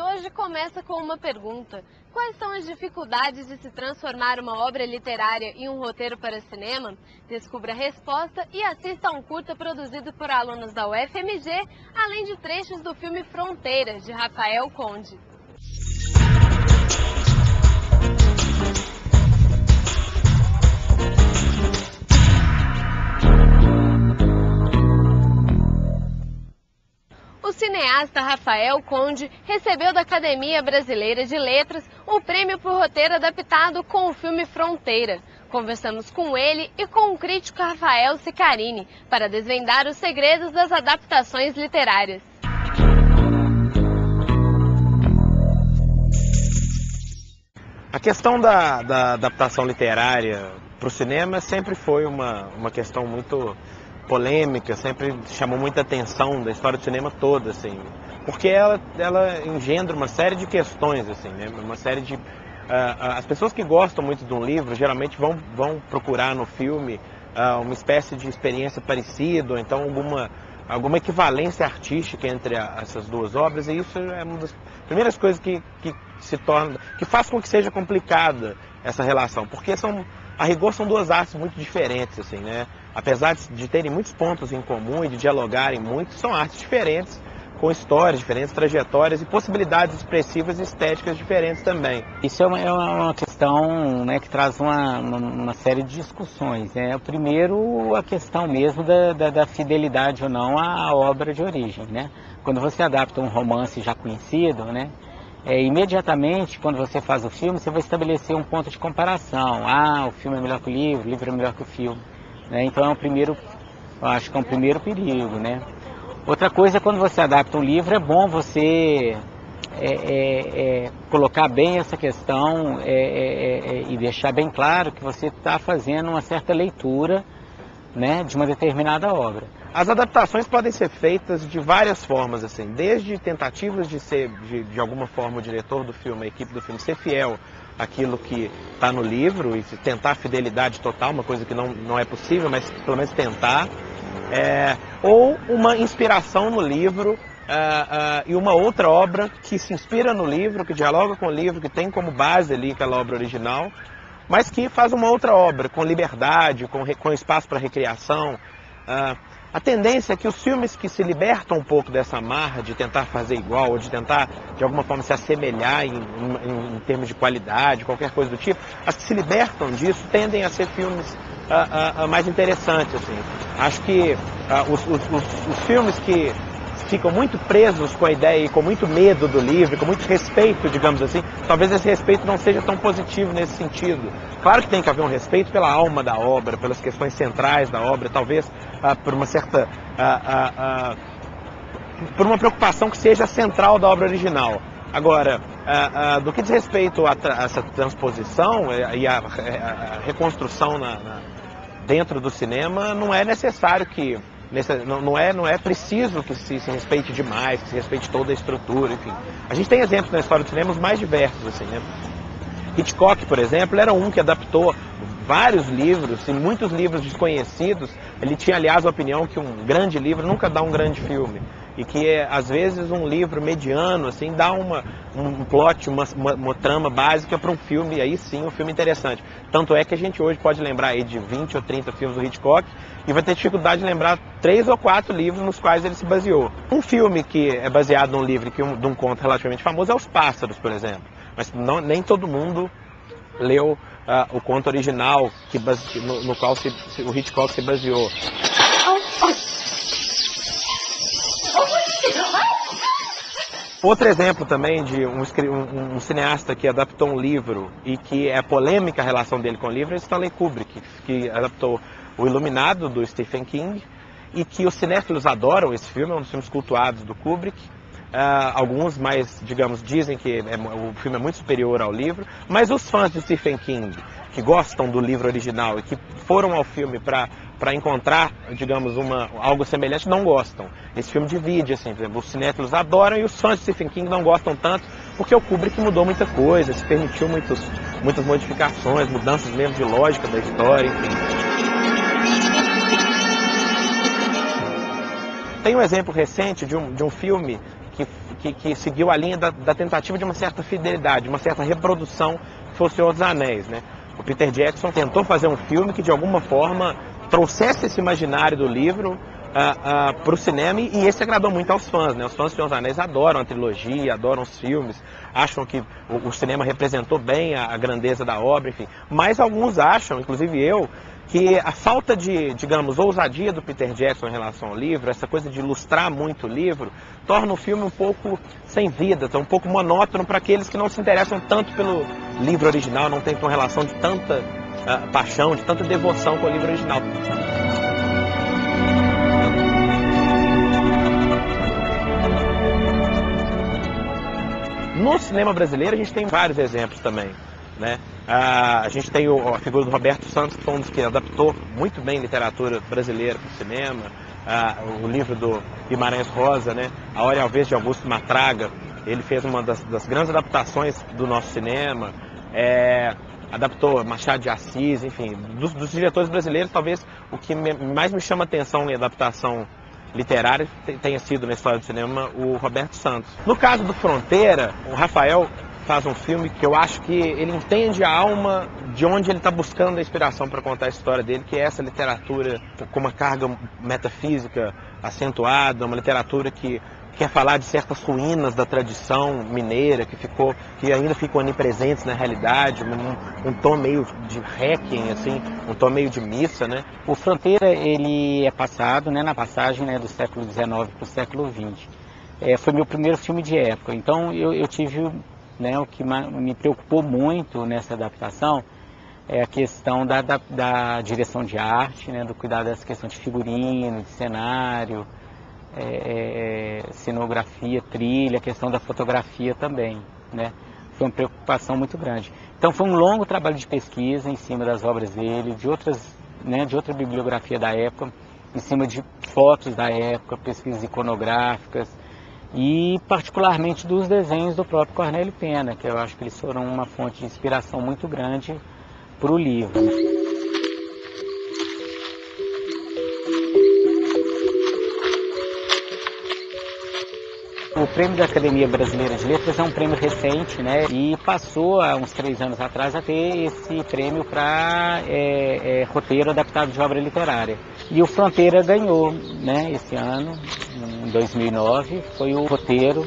hoje começa com uma pergunta. Quais são as dificuldades de se transformar uma obra literária em um roteiro para cinema? Descubra a resposta e assista a um curta produzido por alunos da UFMG, além de trechos do filme Fronteira, de Rafael Conde. O cineasta Rafael Conde recebeu da Academia Brasileira de Letras o prêmio por roteiro adaptado com o filme Fronteira. Conversamos com ele e com o crítico Rafael Sicarini para desvendar os segredos das adaptações literárias. A questão da adaptação literária para o cinema sempre foi uma questão muito polêmica, sempre chamou muita atenção da história do cinema toda, assim, porque ela engendra uma série de questões, assim, né? Uma série de as pessoas que gostam muito de um livro geralmente vão procurar no filme uma espécie de experiência parecida, ou então alguma equivalência artística entre essas duas obras, e isso é uma das primeiras coisas que faz com que seja complicada essa relação, porque a rigor são duas artes muito diferentes, assim, né? Apesar de terem muitos pontos em comum e de dialogarem muito, são artes diferentes, com histórias diferentes, trajetórias e possibilidades expressivas e estéticas diferentes também. Isso é uma questão, né, que traz uma série de discussões, né? Primeiro, a questão mesmo da fidelidade ou não à obra de origem, né? Quando você adapta um romance já conhecido, né? Imediatamente, quando você faz o filme, você vai estabelecer um ponto de comparação. O filme é melhor que o livro é melhor que o filme, né? Então eu acho que é um primeiro perigo, né? Outra coisa, quando você adapta um livro, é bom você colocar bem essa questão e deixar bem claro que você está fazendo uma certa leitura, né, de uma determinada obra. As adaptações podem ser feitas de várias formas, assim, desde tentativas de ser, de alguma forma, o diretor do filme, a equipe do filme, ser fiel àquilo que está no livro e tentar fidelidade total, uma coisa que não é possível, mas pelo menos tentar, ou uma inspiração no livro e uma outra obra que se inspira no livro, que dialoga com o livro, que tem como base ali aquela obra original, mas que faz uma outra obra, com liberdade, com espaço para recriação. A tendência é que os filmes que se libertam um pouco dessa amarra de tentar fazer igual, ou de tentar, de alguma forma, se assemelhar em termos de qualidade, qualquer coisa do tipo, as que se libertam disso tendem a ser filmes mais interessantes, assim. Acho que os filmes que ficam muito presos com a ideia e com muito medo do livro, com muito respeito, digamos assim, talvez esse respeito não seja tão positivo nesse sentido. Claro que tem que haver um respeito pela alma da obra, pelas questões centrais da obra, talvez por uma certa por uma preocupação que seja central da obra original. Agora, do que diz respeito a essa transposição e a reconstrução dentro do cinema, não é necessário que não é preciso que se respeite demais, que se respeite toda a estrutura, enfim. A gente tem exemplos na história do cinema os mais diversos, assim, né? Hitchcock, por exemplo, era um que adaptou vários livros, e muitos livros desconhecidos. Ele tinha, aliás, a opinião que um grande livro nunca dá um grande filme. E que, às vezes, um livro mediano, assim, dá um plot, uma trama básica para um filme, e aí sim, um filme interessante. Tanto é que a gente hoje pode lembrar aí de 20 ou 30 filmes do Hitchcock, e vai ter dificuldade de lembrar 3 ou 4 livros nos quais ele se baseou. Um filme que é baseado num livro de um conto relativamente famoso é Os Pássaros, por exemplo. Mas nem todo mundo leu o conto original no qual o Hitchcock se baseou. Outro exemplo também de um cineasta que adaptou um livro e que é polêmica a relação dele com o livro é Stanley Kubrick, que adaptou O Iluminado, do Stephen King, e que os cinéfilos adoram esse filme, é um dos filmes cultuados do Kubrick. Alguns mais, digamos, dizem que o filme é muito superior ao livro, mas os fãs de Stephen King, que gostam do livro original e que foram ao filme para encontrar, digamos, algo semelhante, não gostam. Esse filme divide, assim, por exemplo, os cinéfilos adoram e os fãs de Stephen King não gostam tanto, porque o Kubrick mudou muita coisa, se permitiu muitas modificações, mudanças mesmo de lógica da história, enfim. Tem um exemplo recente de um filme que seguiu a linha da tentativa de uma certa fidelidade, uma certa reprodução que foi o Senhor dos Anéis, né? O Peter Jackson tentou fazer um filme que de alguma forma trouxesse esse imaginário do livro para o cinema, e esse agradou muito aos fãs, né? Os fãs do Senhor dos Anéis adoram a trilogia, adoram os filmes, acham que o cinema representou bem a grandeza da obra, enfim. Mas alguns acham, inclusive eu, que a falta de, digamos, ousadia do Peter Jackson em relação ao livro, essa coisa de ilustrar muito o livro, torna o filme um pouco sem vida, um pouco monótono para aqueles que não se interessam tanto pelo livro original, não têm uma relação de tanta paixão, de tanta devoção com o livro original. No cinema brasileiro a gente tem vários exemplos também, né? A gente tem a figura do Roberto Santos, que foi um dos que adaptou muito bem literatura brasileira para o cinema, o livro do Guimarães Rosa, né? A Hora e a Vez de Augusto Matraga, ele fez uma das grandes adaptações do nosso cinema, adaptou Machado de Assis, enfim, dos diretores brasileiros, talvez o que mais me chama atenção em adaptação literária tenha sido na história do cinema o Roberto Santos. No caso do Fronteira, o Rafael faz um filme que eu acho que ele entende a alma de onde ele está buscando a inspiração para contar a história dele, que é essa literatura com uma carga metafísica acentuada, uma literatura que quer falar de certas ruínas da tradição mineira que ainda ficam onipresentes na realidade, um tom meio de Requiem, assim, um tom meio de missa, né? O Fronteira, ele é passado, né, na passagem, né, do século XIX para o século XX. Foi meu primeiro filme de época, então eu tive, né, o que me preocupou muito nessa adaptação é a questão da direção de arte, né, do cuidado dessa questão de figurino, de cenário, cenografia, trilha, a questão da fotografia também, né? Foi uma preocupação muito grande. Então foi um longo trabalho de pesquisa em cima das obras dele, de outra bibliografia da época, em cima de fotos da época, pesquisas iconográficas e particularmente dos desenhos do próprio Cornélio Pena, que eu acho que eles foram uma fonte de inspiração muito grande para o livro. O prêmio da Academia Brasileira de Letras é um prêmio recente, né? E passou há uns 3 anos atrás a ter esse prêmio para roteiro adaptado de obra literária. E o Fronteira ganhou, né? Esse ano, em 2009, foi o roteiro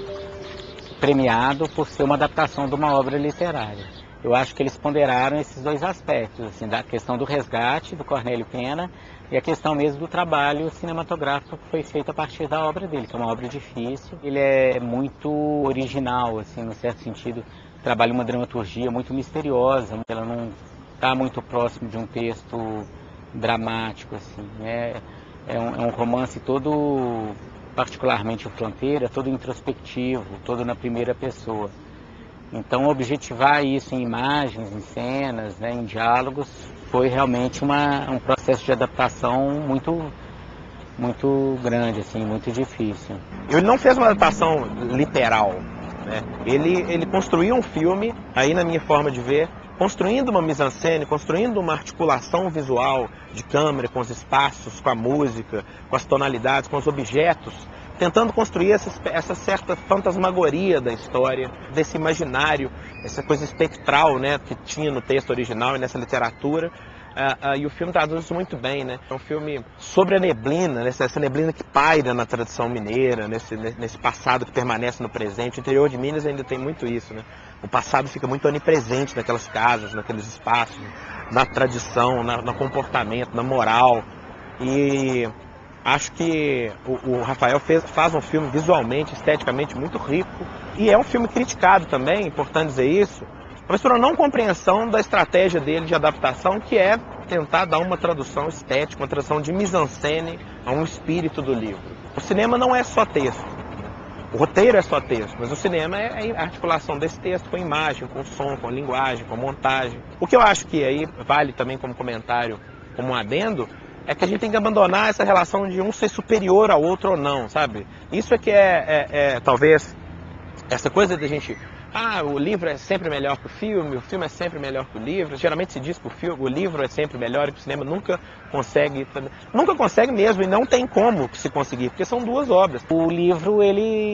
premiado por ser uma adaptação de uma obra literária. Eu acho que eles ponderaram esses dois aspectos, assim, da questão do resgate do Cornélio Pena e a questão mesmo do trabalho cinematográfico que foi feito a partir da obra dele, que é uma obra difícil. Ele é muito original, assim, no certo sentido, trabalha uma dramaturgia muito misteriosa, ela não está muito próximo de um texto dramático, assim, é um romance todo, particularmente o Fronteira, todo introspectivo, todo na primeira pessoa. Então, objetivar isso em imagens, em cenas, né, em diálogos, foi realmente um processo de adaptação muito grande, assim, muito difícil. Ele não fez uma adaptação literal, né? Ele construiu um filme, aí na minha forma de ver, construindo uma mise-en-scène, construindo uma articulação visual de câmera com os espaços, com a música, com as tonalidades, com os objetos, tentando construir essa certa fantasmagoria da história, desse imaginário, essa coisa espectral, né, que tinha no texto original e nessa literatura. E o filme traduz isso muito bem, né? É um filme sobre a neblina, essa neblina que paira na tradição mineira, nesse passado que permanece no presente. O interior de Minas ainda tem muito isso, né? O passado fica muito onipresente naquelas casas, naqueles espaços, na tradição, no comportamento, na moral. E acho que o Rafael faz um filme visualmente, esteticamente muito rico. E é um filme criticado também, importante dizer isso, mas por uma não compreensão da estratégia dele de adaptação, que é tentar dar uma tradução estética, uma tradução de mise-en-scène a um espírito do livro. O cinema não é só texto, o roteiro é só texto, mas o cinema é a articulação desse texto com a imagem, com o som, com a linguagem, com a montagem. O que eu acho que aí vale também como comentário, como um adendo, é que a gente tem que abandonar essa relação de um ser superior ao outro ou não, sabe? Isso é que talvez, essa coisa da gente o livro é sempre melhor que o filme é sempre melhor que o livro. Geralmente se diz que o livro é sempre melhor e que o cinema nunca consegue mesmo, e não tem como se conseguir, porque são duas obras. O livro,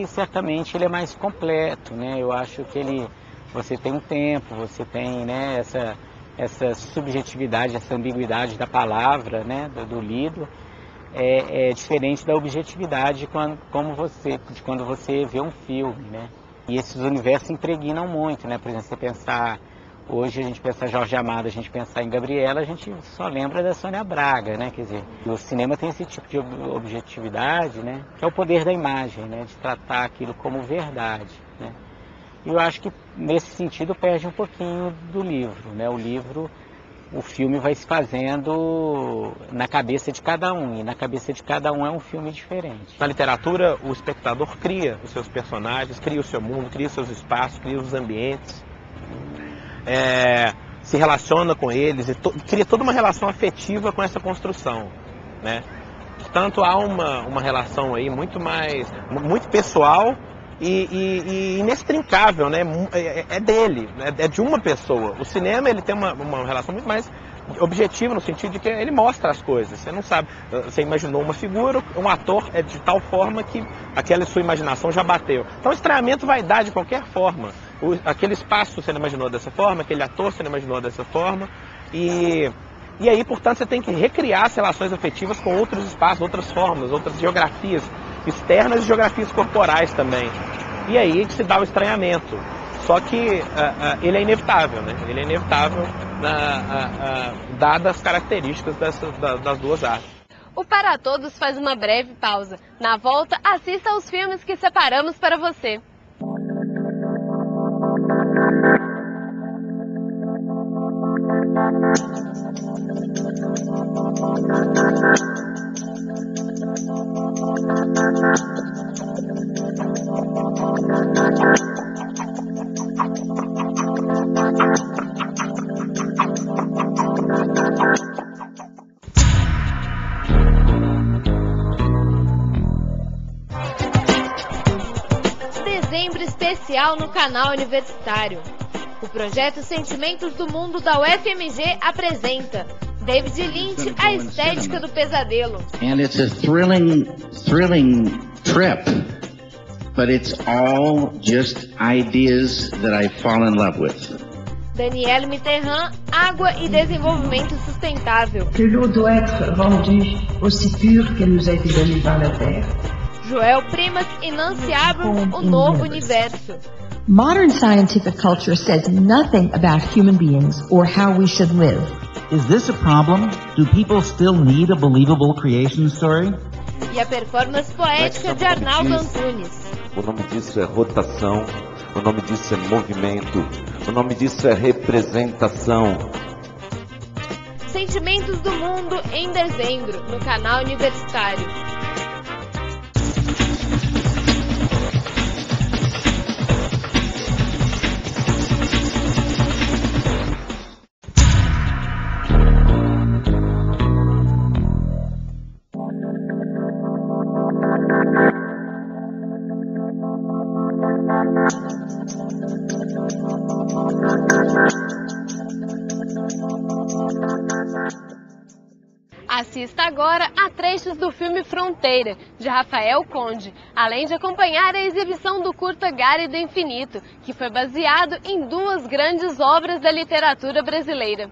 certamente ele é mais completo, né? Eu acho que você tem um tempo, você tem, né, essa subjetividade, essa ambiguidade da palavra, né, do lido. É diferente da objetividade de quando você vê um filme, né? E esses universos impregnam muito, né? Por exemplo, hoje a gente pensa Jorge Amado, a gente pensar em Gabriela, a gente só lembra da Sônia Braga, né? Quer dizer, o cinema tem esse tipo de objetividade, né? Que é o poder da imagem, né? De tratar aquilo como verdade, né? E eu acho que nesse sentido perde um pouquinho do livro, né? O filme vai se fazendo na cabeça de cada um, e na cabeça de cada um é um filme diferente. Na literatura, o espectador cria os seus personagens, cria o seu mundo, cria os seus espaços, cria os ambientes, se relaciona com eles e cria toda uma relação afetiva com essa construção, né? Portanto, há uma relação aí muito pessoal e inextrincável, né? É dele, é de uma pessoa. O cinema, ele tem uma relação muito mais objetiva, no sentido de que ele mostra as coisas. Você não sabe, você imaginou uma figura, um ator é de tal forma que aquela sua imaginação já bateu. Então o estranhamento vai dar de qualquer forma. Aquele espaço você não imaginou dessa forma, aquele ator você não imaginou dessa forma. E aí, portanto, você tem que recriar as relações afetivas com outros espaços, outras formas, outras geografias externas e geografias corporais também. E aí que se dá o estranhamento. Só que ele é inevitável, né? Ele é inevitável dadas as características das duas artes. O Para Todos faz uma breve pausa. Na volta, assista aos filmes que separamos para você. Dezembro especial no canal universitário. O projeto Sentimentos do Mundo da UFMG apresenta David Lynch, A Estética do Pesadelo. And it's a thrilling trip, but it's all just ideas that I fall in love with. Danielle Mitterrand, Água e Desenvolvimento Sustentável. Que l'eau doit être rendue aussi pure qu'elle nous a été donnée par la terre. Joel Primas e Nancy Abrams, O Novo Universo. Modern scientific culture says nothing about human beings or how we should live. Is this a problem? Do people still need a believable creation story? E a performance poética de Arnaldo Antunes. O nome disso é rotação, o nome disso é movimento, o nome disso é representação. Sentimentos do Mundo em dezembro, no canal universitário. Assista agora a trechos do filme Fronteira, de Rafael Conde, além de acompanhar a exibição do curta Gare do Infinito, que foi baseado em duas grandes obras da literatura brasileira.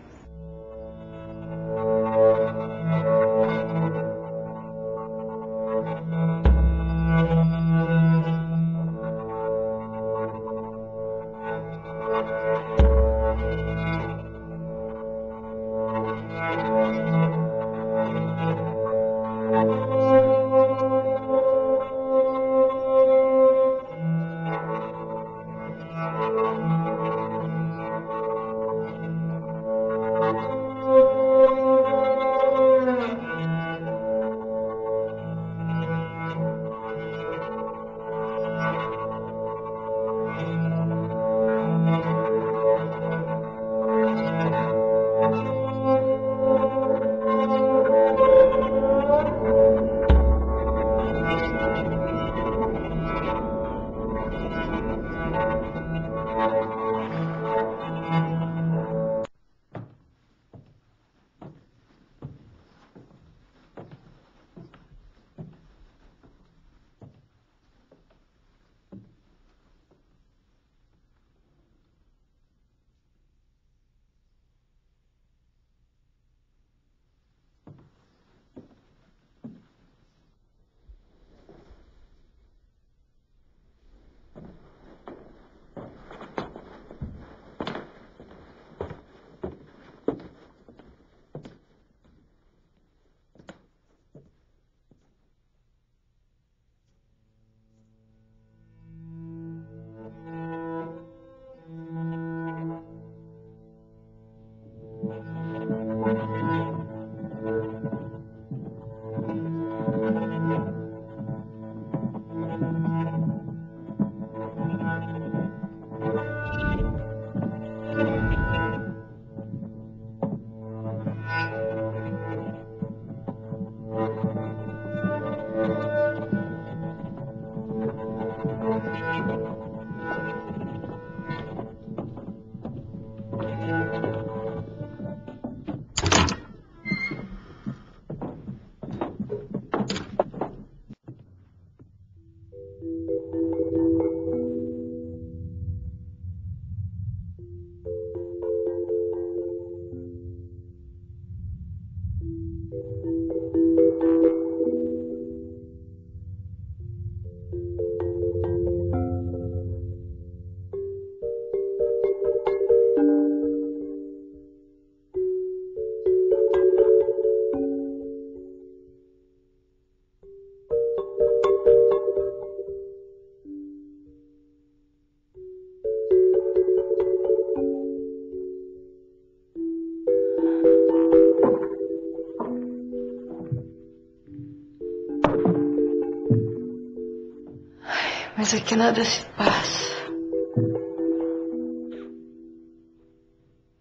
Mas aqui nada se passa.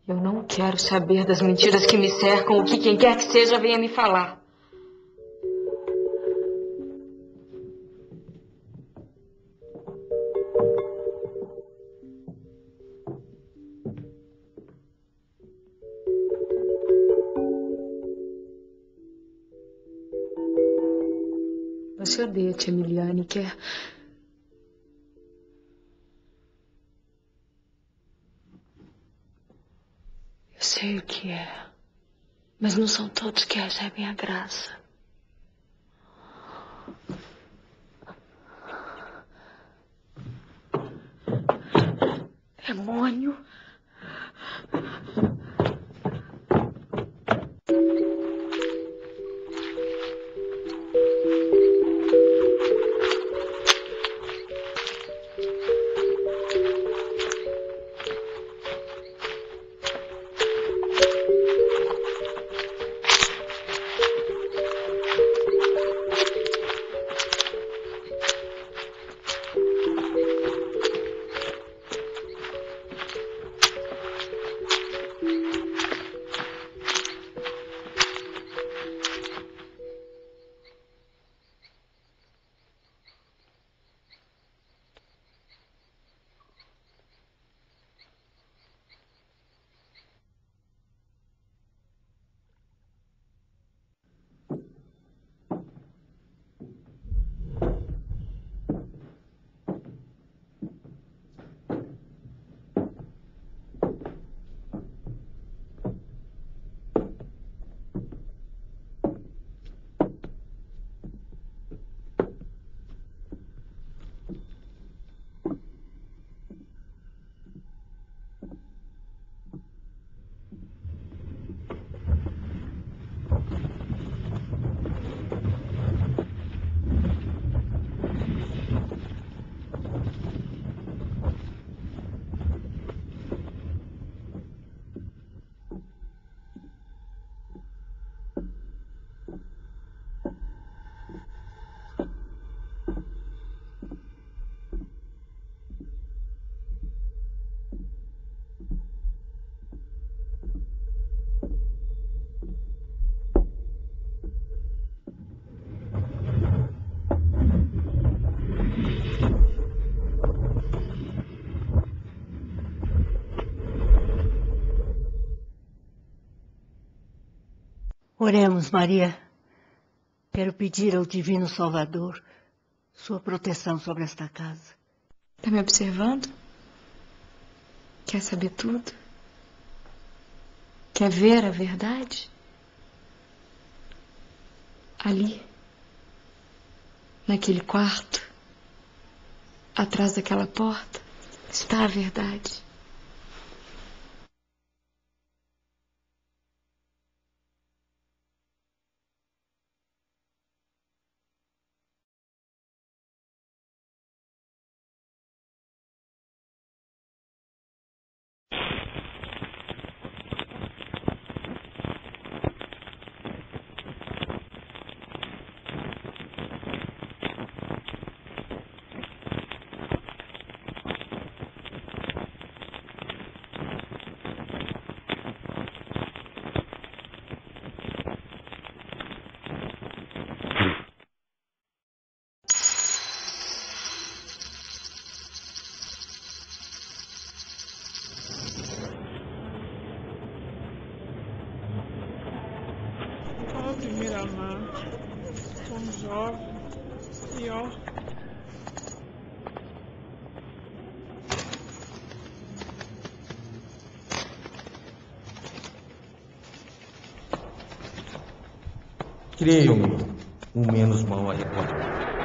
Eu não quero saber das mentiras que me cercam, o que quem quer que seja venha me falar. Você odeia a tia Emiliane, quer? Eu sei o que é, mas não são todos que recebem a graça. Demônio! Oremos, Maria. Quero pedir ao Divino Salvador sua proteção sobre esta casa. Tá me observando? Quer saber tudo? Quer ver a verdade? Ali, naquele quarto, atrás daquela porta, está a verdade. Creiam-me, o menos mal a recordar.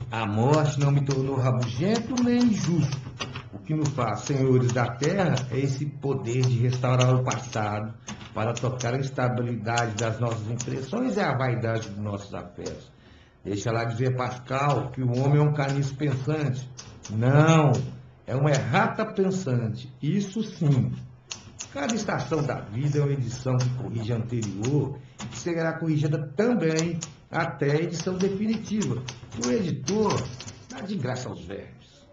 A morte não me tornou rabugento nem injusto. O que nos faz senhores da terra é esse poder de restaurar o passado para tocar a estabilidade das nossas impressões e a vaidade dos nossos afetos. Deixa lá dizer Pascal que o homem é um caniço pensante. Não, é uma errata pensante. Isso sim. Cada estação da vida é uma edição que corrige a anterior e que será corrigida também até a edição definitiva. O editor dá de graça aos verbos.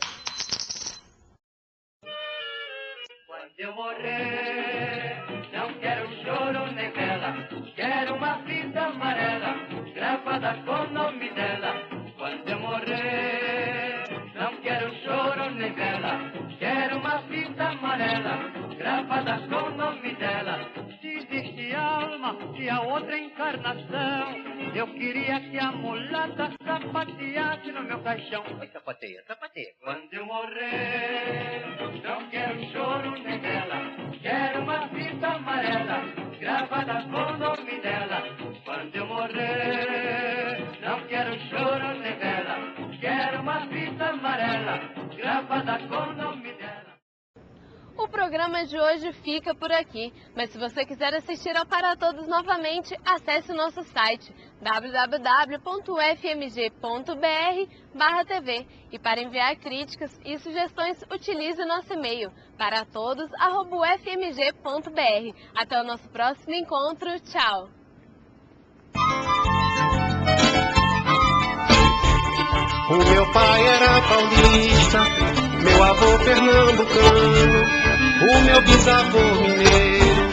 Quando eu morrer, não quero choro nem vela, quero uma fita amarela, gravada com o nome dela. Quando eu morrer, não quero choro nem vela, quero uma fita amarela, gravada com o nome dela. Se existe alma e a outra encarnação, eu queria que a mulata sapateasse no meu caixão. Oi, sapateia, sapateia. Quando eu morrer, não quero choro nem vela, quero uma fita amarela, gravada com o nome dela. Quando eu morrer, não quero choro nem vela, quero uma fita amarela, gravada com o nome dela. O programa de hoje fica por aqui, mas se você quiser assistir ao Para Todos novamente, acesse o nosso site www.fmg.br/tv e para enviar críticas e sugestões, utilize o nosso e-mail paratodos@ufmg.br. Até o nosso próximo encontro. Tchau! O meu pai era paulista, meu avô pernambucano. o meu bisavô mineiro,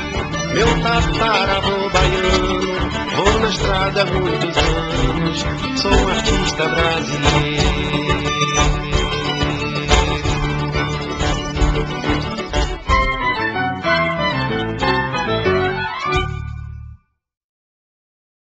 meu tataravô baiano. Vou na estrada há muitos anos, sou um artista brasileiro.